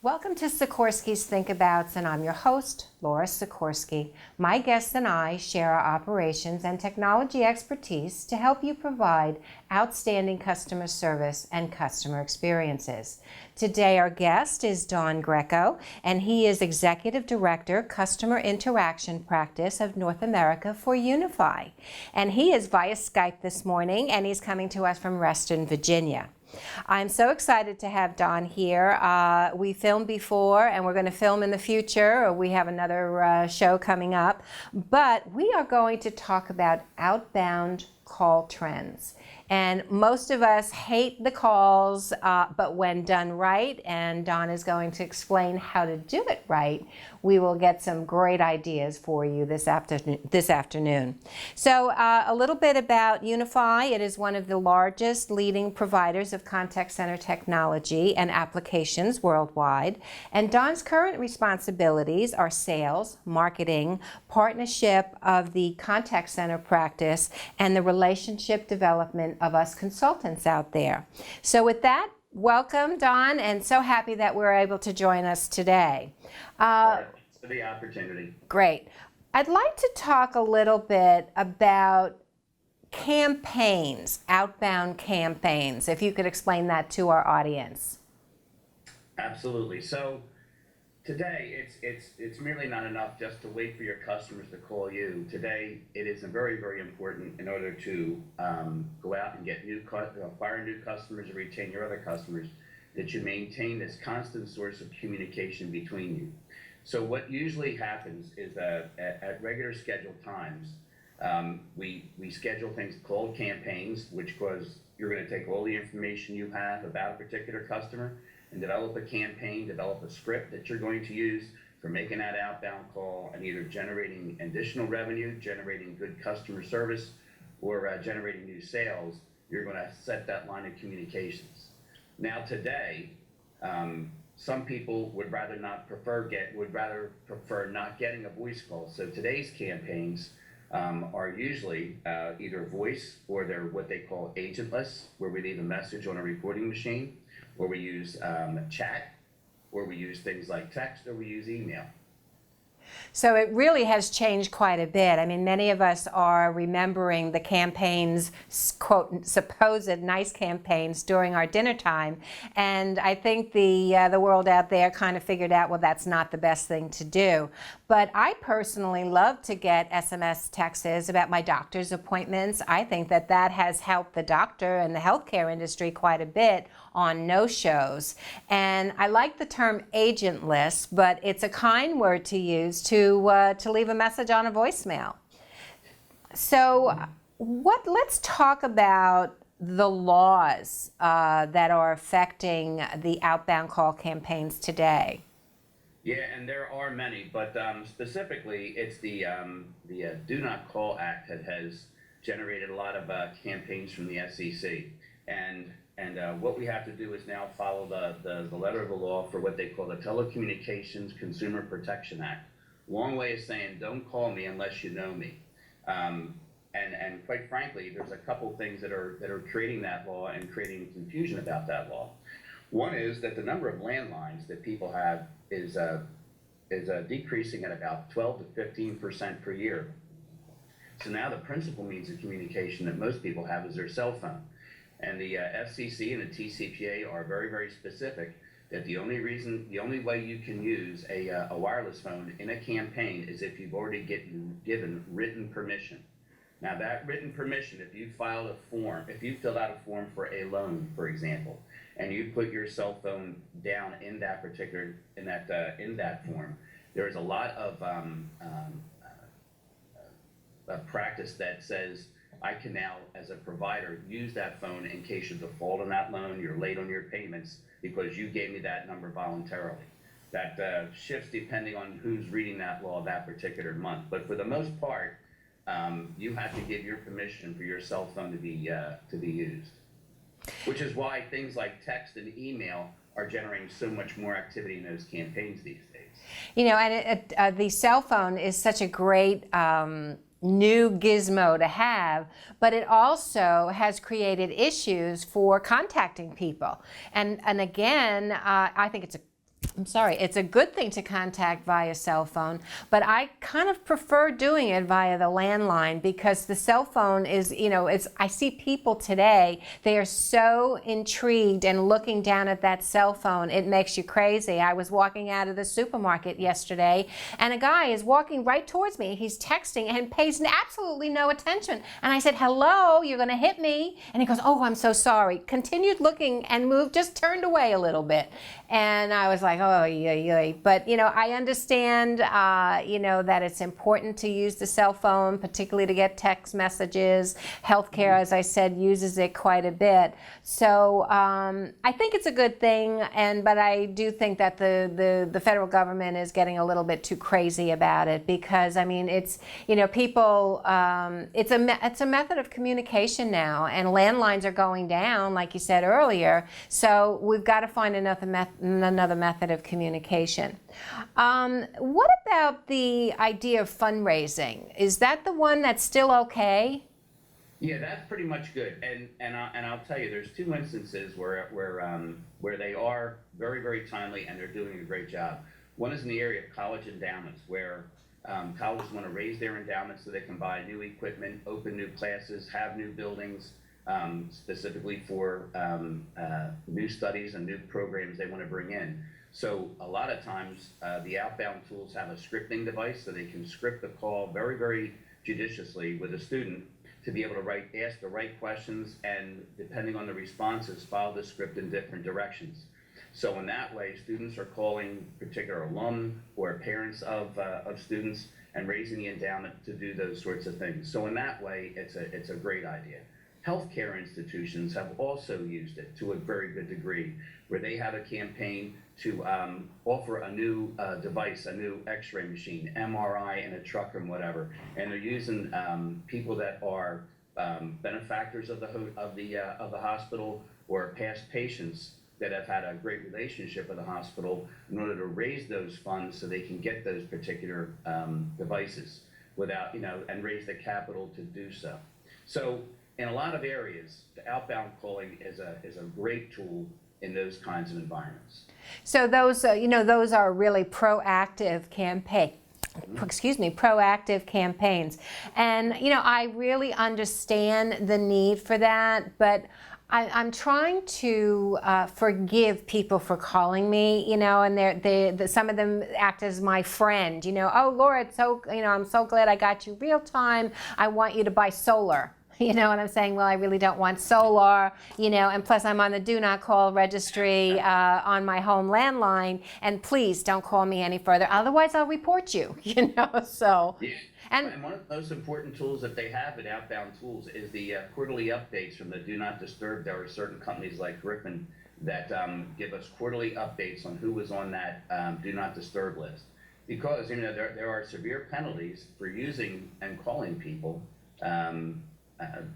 Welcome to Sikorski's Think Abouts, and I'm your host, Laura Sikorski. My guests and I share our operations and technology expertise to help you provide outstanding customer service and customer experiences. Today our guest is Don Greco, and he is Executive Director, Customer Interaction Practice of North America for Unify. And he is via Skype this morning, and he's coming to us from Reston, Virginia. I'm so excited to have Don here. We filmed before and we're going to film in the future. We have another show coming up. But we are going to talk about outbound call trends. And most of us hate the calls, but when done right, and Don is going to explain how to do it right, we will get some great ideas for you this afternoon. So a little bit about Unify. It is one of the largest leading providers of contact center technology and applications worldwide. And Don's current responsibilities are sales, marketing, partnership of the contact center practice, and the relationship development of us consultants out there. So with that, welcome, Don, and so happy that we're able to join us today. Thanks for the opportunity. Great. I'd like to talk a little bit about campaigns, outbound campaigns, if you could explain that to our audience. Absolutely. So today, it's merely not enough just to wait for your customers to call you. Today, it is very, very important in order to go out and get acquire new customers and retain your other customers, that you maintain this constant source of communication between you. So what usually happens is that at regular scheduled times, we schedule things called campaigns, which cause you're going to take all the information you have about a particular customer and develop a campaign, develop a script that you're going to use for making that outbound call and either generating additional revenue, generating good customer service, or generating new sales. You're going to set that line of communications. Now today, some people would rather prefer not getting a voice call. So today's campaigns are usually either voice, or they're what they call agentless, where we leave a message on a recording machine, or we use chat, or we use things like text, or we use email. So it really has changed quite a bit. I mean, many of us are remembering the campaigns, quote, supposed nice campaigns during our dinner time. And I think the world out there kind of figured out, well, that's not the best thing to do. But I personally love to get SMS texts about my doctor's appointments. I think that that has helped the doctor and the healthcare industry quite a bit on no-shows. And I like the term agentless, but it's a kind word to use to leave a message on a voicemail. So let's talk about the laws that are affecting the outbound call campaigns today. Yeah, and there are many, but specifically, it's the Do Not Call Act that has generated a lot of campaigns from the SEC. And what we have to do is now follow the letter of the law for what they call the Telecommunications Consumer Protection Act. Long way of saying, don't call me unless you know me. And quite frankly, there's a couple things that are creating that law and creating confusion about that law. One is that the number of landlines that people have is decreasing at about 12 to 15% per year. So now the principal means of communication that most people have is their cell phone. And the FCC and the TCPA are very, very specific that the only way you can use a wireless phone in a campaign is if you've already given written permission. Now that written permission, if you filled out a form for a loan, for example, and you put your cell phone down in that form, there is a lot of practice that says, I can now, as a provider, use that phone in case you default on that loan, you're late on your payments because you gave me that number voluntarily. That shifts depending on who's reading that law that particular month. But for the most part, you have to give your permission for your cell phone to be used. Which is why things like text and email are generating so much more activity in those campaigns these days. You know, and the cell phone is such a great new gizmo to have, but it also has created issues for contacting people. And again, I think it's a I'm sorry, it's a good thing to contact via cell phone, but I kind of prefer doing it via the landline because the cell phone is, I see people today, they are so intrigued and looking down at that cell phone, it makes you crazy. I was walking out of the supermarket yesterday and a guy is walking right towards me. He's texting and pays absolutely no attention. And I said, hello, you're going to hit me. And he goes, oh, I'm so sorry. Continued looking and moved, just turned away a little bit. And I was like, oh, yeah. But, I understand, that it's important to use the cell phone, particularly to get text messages. Healthcare, as I said, uses it quite a bit. So I think it's a good thing, but I do think that the federal government is getting a little bit too crazy about it because, it's, people, it's a method of communication now, and landlines are going down, like you said earlier. So we've got to find another method of communication. What about the idea of fundraising? Is that the one that's still okay? Yeah, that's pretty much good. And I'll tell you, there's two instances where they are very, very timely and they're doing a great job. One is in the area of college endowments, where colleges want to raise their endowments so they can buy new equipment, open new classes, have new buildings, specifically for new studies and new programs they want to bring in. So a lot of times the Outbound tools have a scripting device so they can script the call very, very judiciously with a student to be able to ask the right questions, and depending on the responses, follow the script in different directions. So in that way, students are calling particular alum or parents of students and raising the endowment to do those sorts of things. So in that way, it's a great idea. Healthcare institutions have also used it to a very good degree, where they have a campaign to offer a new device, a new X-ray machine, MRI, and a truck and whatever, and they're using people that are benefactors of the hospital or past patients that have had a great relationship with the hospital in order to raise those funds so they can get those particular devices without, and raise the capital to do so. So in a lot of areas, the outbound calling is a great tool in those kinds of environments. So those, those are really proactive proactive campaigns. And, I really understand the need for that, but I'm trying to forgive people for calling me, and some of them act as my friend, oh, Laura, it's so, I'm so glad I got you real time. I want you to buy solar. And I'm saying, well, I really don't want solar, and plus I'm on the do not call registry on my home landline, and please don't call me any further, otherwise I'll report you, so. Yeah. And one of the most important tools that they have in Outbound tools is the quarterly updates from the Do Not Disturb. There are certain companies like Griffin that give us quarterly updates on who was on that Do Not Disturb list. Because, there are severe penalties for using and calling people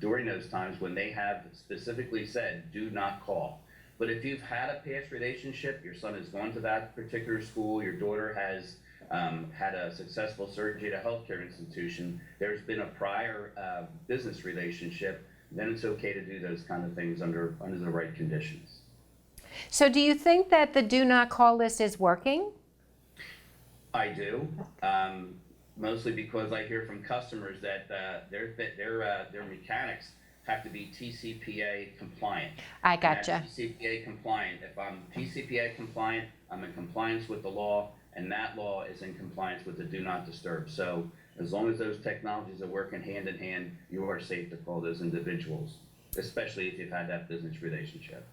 during those times when they have specifically said, do not call. But if you've had a past relationship, your son has gone to that particular school, your daughter has had a successful surgery at a healthcare institution, there's been a prior business relationship, then it's okay to do those kind of things under the right conditions. So do you think that the do not call list is working? I do. Mostly because I hear from customers that their mechanics have to be TCPA compliant. I gotcha. TCPA compliant. If I'm TCPA compliant, I'm in compliance with the law, and that law is in compliance with the Do Not Disturb. So as long as those technologies are working hand in hand, you are safe to call those individuals, especially if you've had that business relationship.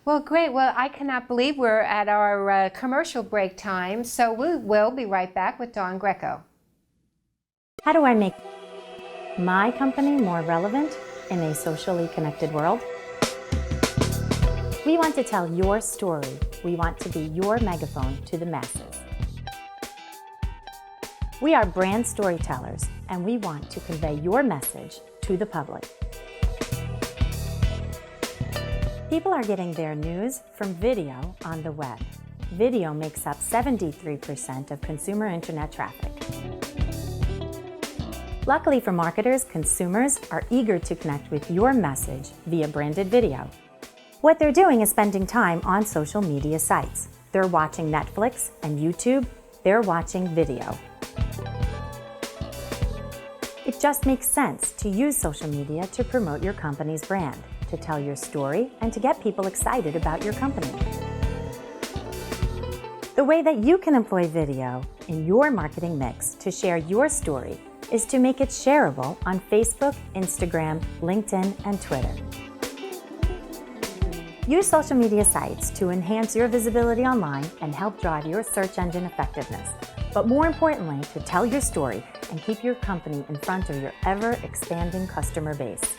Well, great. Well, I cannot believe we're at our commercial break time, so we will be right back with Don Greco. How do I make my company more relevant in a socially connected world? We want to tell your story. We want to be your megaphone to the masses. We are brand storytellers, and we want to convey your message to the public. People are getting their news from video on the web. Video makes up 73% of consumer internet traffic. Luckily for marketers, consumers are eager to connect with your message via branded video. What they're doing is spending time on social media sites. they're watching Netflix and YouTube, they're watching video. It just makes sense to use social media to promote your company's brand, to tell your story, and to get people excited about your company. The way that you can employ video in your marketing mix to share your story is to make it shareable on Facebook, Instagram, LinkedIn, and Twitter. Use social media sites to enhance your visibility online and help drive your search engine effectiveness. But more importantly, to tell your story and keep your company in front of your ever-expanding customer base.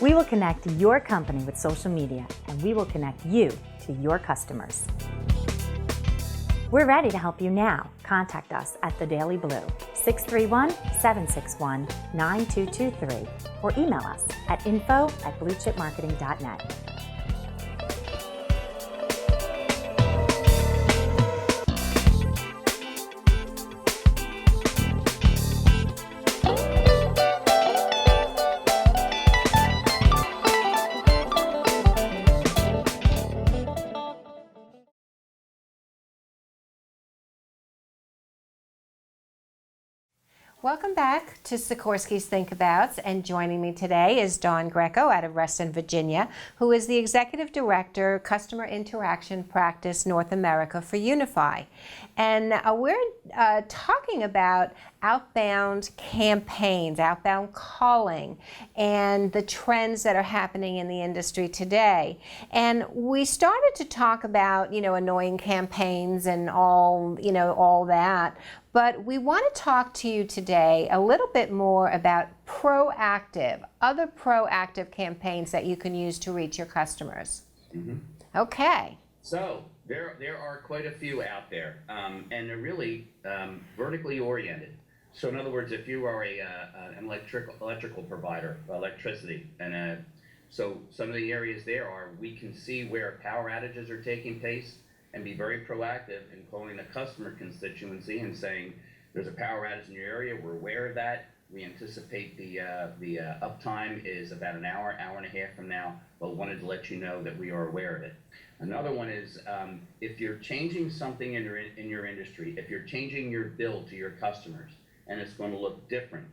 We will connect your company with social media, and we will connect you to your customers. We're ready to help you now. Contact us at The Daily Blue, 631-761-9223, or email us at info@bluechipmarketing.net. Welcome back to Sikorski's Thinkabouts, and joining me today is Don Greco out of Reston, Virginia, who is the Executive Director, Customer Interaction Practice North America for Unify. And we're talking about outbound campaigns, outbound calling, and the trends that are happening in the industry today. And we started to talk about, annoying campaigns and all that. But we want to talk to you today a little bit more about other proactive campaigns that you can use to reach your customers. Mm-hmm. Okay. So there are quite a few out there, and they're really vertically oriented. So in other words, if you are an electrical provider, electricity, and so some of the areas there are, we can see where power outages are taking place and be very proactive in calling the customer constituency and saying, there's a power outage in your area, we're aware of that, we anticipate the uptime is about an hour and a half from now, but wanted to let you know that we are aware of it. Another one is, if you're changing something in your industry, if you're changing your bill to your customers, and it's going to look different,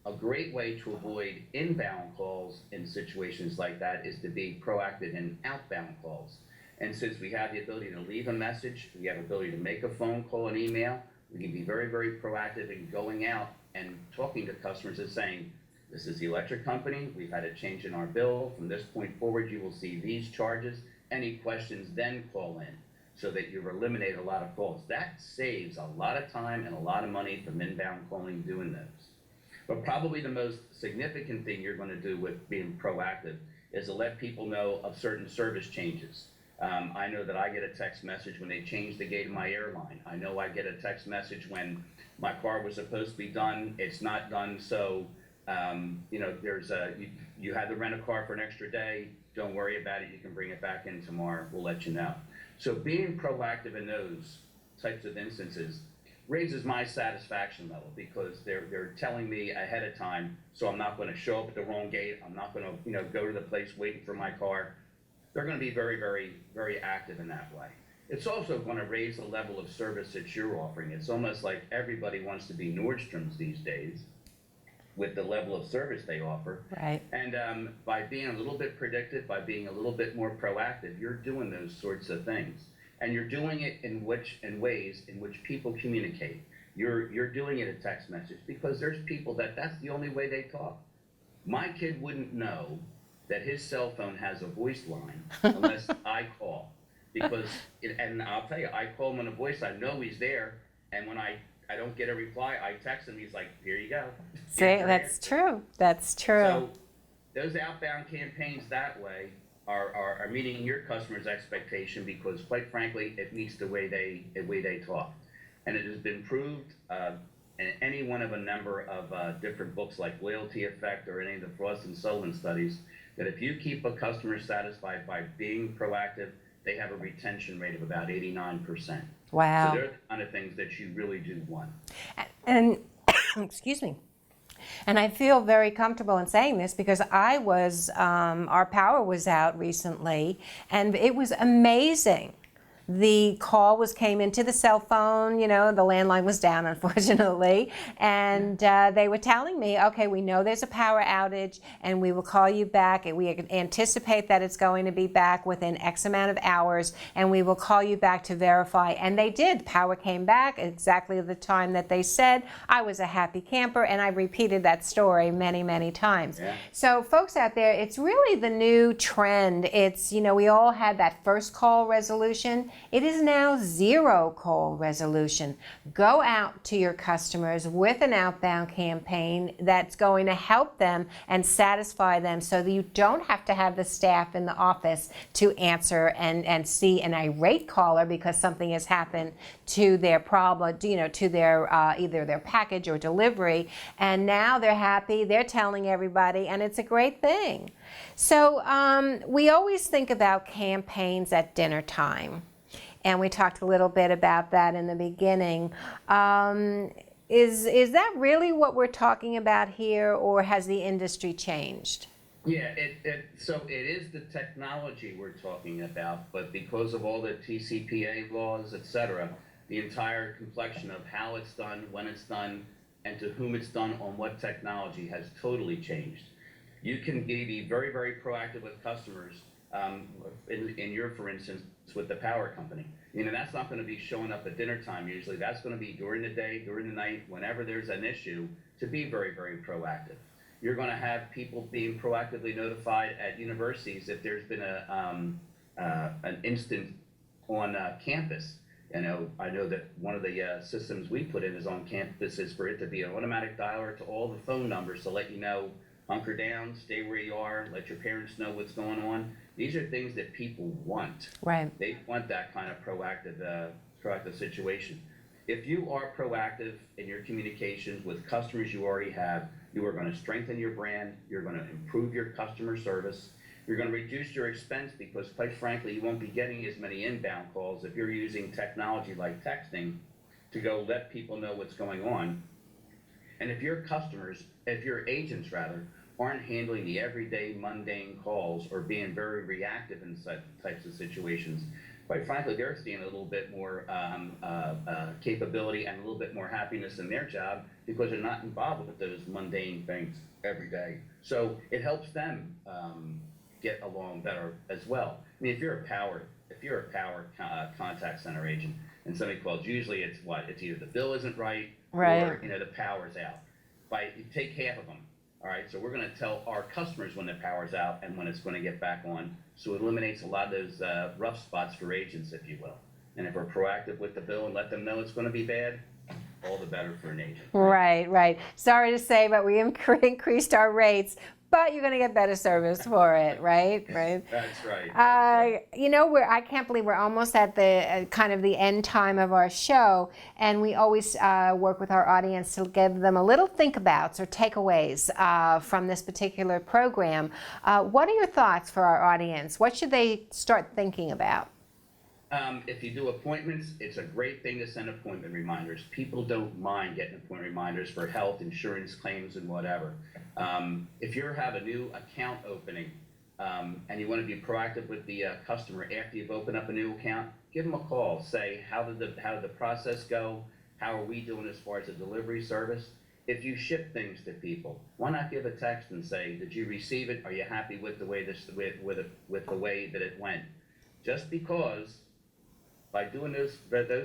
a great way to avoid inbound calls in situations like that is to be proactive in outbound calls. And since we have the ability to leave a message, we have the ability to make a phone call and email, we can be very, very proactive in going out and talking to customers and saying, this is the electric company, we've had a change in our bill, from this point forward you will see these charges, any questions then call in, so that you've eliminated a lot of calls. That saves a lot of time and a lot of money from inbound calling doing those. But probably the most significant thing you're going to do with being proactive is to let people know of certain service changes. I know that I get a text message when they change the gate of my airline. I know I get a text message when my car was supposed to be done, it's not done, so there's you had to rent a car for an extra day, don't worry about it, you can bring it back in tomorrow, we'll let you know. So being proactive in those types of instances raises my satisfaction level, because they're telling me ahead of time, so I'm not going to show up at the wrong gate, I'm not going to go to the place waiting for my car. They're going to be very, very, very active in that way. It's also going to raise the level of service that you're offering. It's almost like everybody wants to be Nordstrom's these days with the level of service they offer. Right. And by being a little bit predictive, by being a little bit more proactive, you're doing those sorts of things. And you're doing it in ways in which people communicate. You're doing it a text message, because there's people that's the only way they talk. My kid wouldn't know that his cell phone has a voice line unless I call. And I'll tell you, I call him on a voice, I know he's there, and when I don't get a reply, I text him, he's like, here you go. See, that's true. That's true. So those outbound campaigns that way are meeting your customer's expectation, because quite frankly, it meets the way they talk. And it has been proved in any one of a number of different books like Loyalty Effect or any of the Frost and Sullivan studies, that if you keep a customer satisfied by being proactive, they have a retention rate of about 89%. Wow. So they're the kind of things that you really do want. And excuse me. And I feel very comfortable in saying this because our power was out recently, and it was amazing. The call came into the cell phone, the landline was down, unfortunately, and they were telling me, okay, we know there's a power outage, and we will call you back, and we anticipate that it's going to be back within X amount of hours, and we will call you back to verify. And they did. Power came back exactly the time that they said. I was a happy camper, and I repeated that story many, many times. Yeah. So folks out there, it's really the new trend. It's, we all had that first call resolution. It is now zero call resolution. Go out to your customers with an outbound campaign that's going to help them and satisfy them so that you don't have to have the staff in the office to answer and see an irate caller because something has happened to their problem, to their either their package or delivery. And now they're happy, they're telling everybody, and it's a great thing. So we always think about campaigns at dinner time. And we talked a little bit about that in the beginning. Is that really what we're talking about here, or has the industry changed? Yeah, so it is the technology we're talking about, but because of all the TCPA laws, et cetera, the entire complexion of how it's done, when it's done, and to whom it's done on what technology has totally changed. You can be very, very proactive with customers. In your, for instance, with the power company, that's not going to be showing up at dinner time usually. That's going to be during the day, during the night, whenever there's an issue, to be very, very proactive. You're going to have people being proactively notified at universities if there's been an incident on campus. I know that one of the systems we put in is on campus is for it to be an automatic dialer to all the phone numbers to let you know, hunker down, stay where you are, let your parents know what's going on. These are things that people want. Right. They want that kind of proactive situation. If you are proactive in your communications with customers you already have, you are going to strengthen your brand, you're going to improve your customer service, you're going to reduce your expense because, quite frankly, you won't be getting as many inbound calls if you're using technology like texting to go let people know what's going on. And if your agents aren't handling the everyday mundane calls or being very reactive in such types of situations, quite frankly, they're seeing a little bit more capability and a little bit more happiness in their job because they're not involved with those mundane things every day. So it helps them get along better as well. I mean, if you're a power contact center agent and somebody calls, usually it's either the bill isn't right, or the power's out. You take half of them. All right, so we're going to tell our customers when the power's out and when it's going to get back on. So it eliminates a lot of those rough spots for agents, if you will. And if we're proactive with the bill and let them know it's going to be bad, all the better for an agent. Right. Sorry to say, but we increased our rates. But you're going to get better service for it, right? That's right. I can't believe we're almost at the kind of the end time of our show, and we always work with our audience to give them a little think-abouts or takeaways from this particular program. What are your thoughts for our audience? What should they start thinking about? If you do appointments, it's a great thing to send appointment reminders. People don't mind getting appointment reminders for health, insurance claims, and whatever. If you have a new account opening and you want to be proactive with the customer after you've opened up a new account, give them a call. Say, how did the process go? How are we doing as far as the delivery service? If you ship things to people, why not give a text and say, did you receive it? Are you happy with the way with the way that it went? Just because by doing those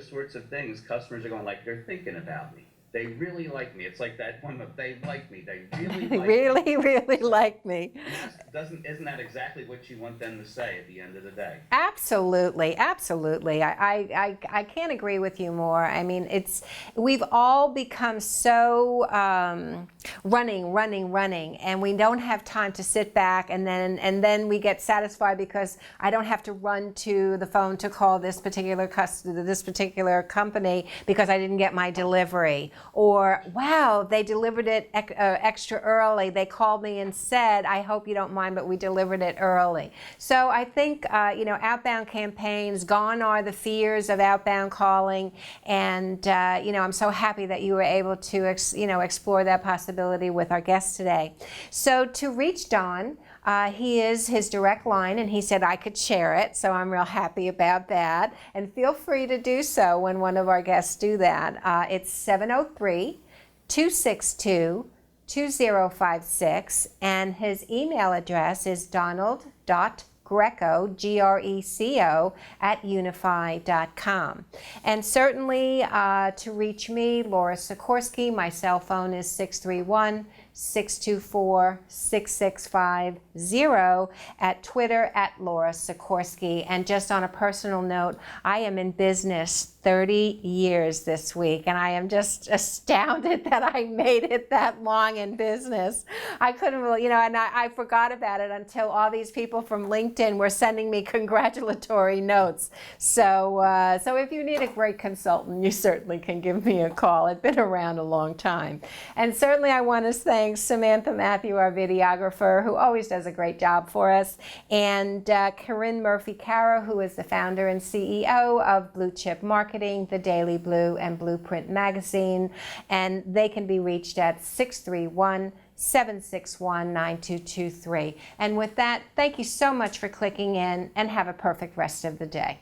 sorts of things, customers are going they're thinking about me. They really like me. It's like that one of they like me. They really like me. really like me. Isn't that exactly what you want them to say at the end of the day? Absolutely. I can't agree with you more. I mean, we've all become so running, and we don't have time to sit back and then we get satisfied because I don't have to run to the phone to call this particular company because I didn't get my delivery. or wow, they delivered it extra early. They called me and said, I hope you don't mind, but we delivered it early. So I think, outbound campaigns, gone are the fears of outbound calling. And, I'm so happy that you were able to, explore that possibility with our guest today. So to reach Don, his direct line, and he said I could share it, so I'm real happy about that. And feel free to do so when one of our guests do that. It's 703-262-2056, and his email address is donald.greco, Greco, @unify.com. And certainly to reach me, Laura Sikorski, my cell phone is 631-624-6650, at Twitter @Laura Sikorski. And just on a personal note, I am in business 30 years this week, and I am just astounded that I made it that long in business. I couldn't really, and I forgot about it until all these people from LinkedIn were sending me congratulatory notes. So if you need a great consultant, you certainly can give me a call. I've been around a long time. And certainly I want to thank Samantha Matthew, our videographer, who always does a great job for us, and Corinne Murphy-Caro, who is the founder and CEO of Blue Chip Marketing, The Daily Blue, and Blueprint Magazine. And they can be reached at 631-761-9223. And with that, thank you so much for clicking in, and have a perfect rest of the day.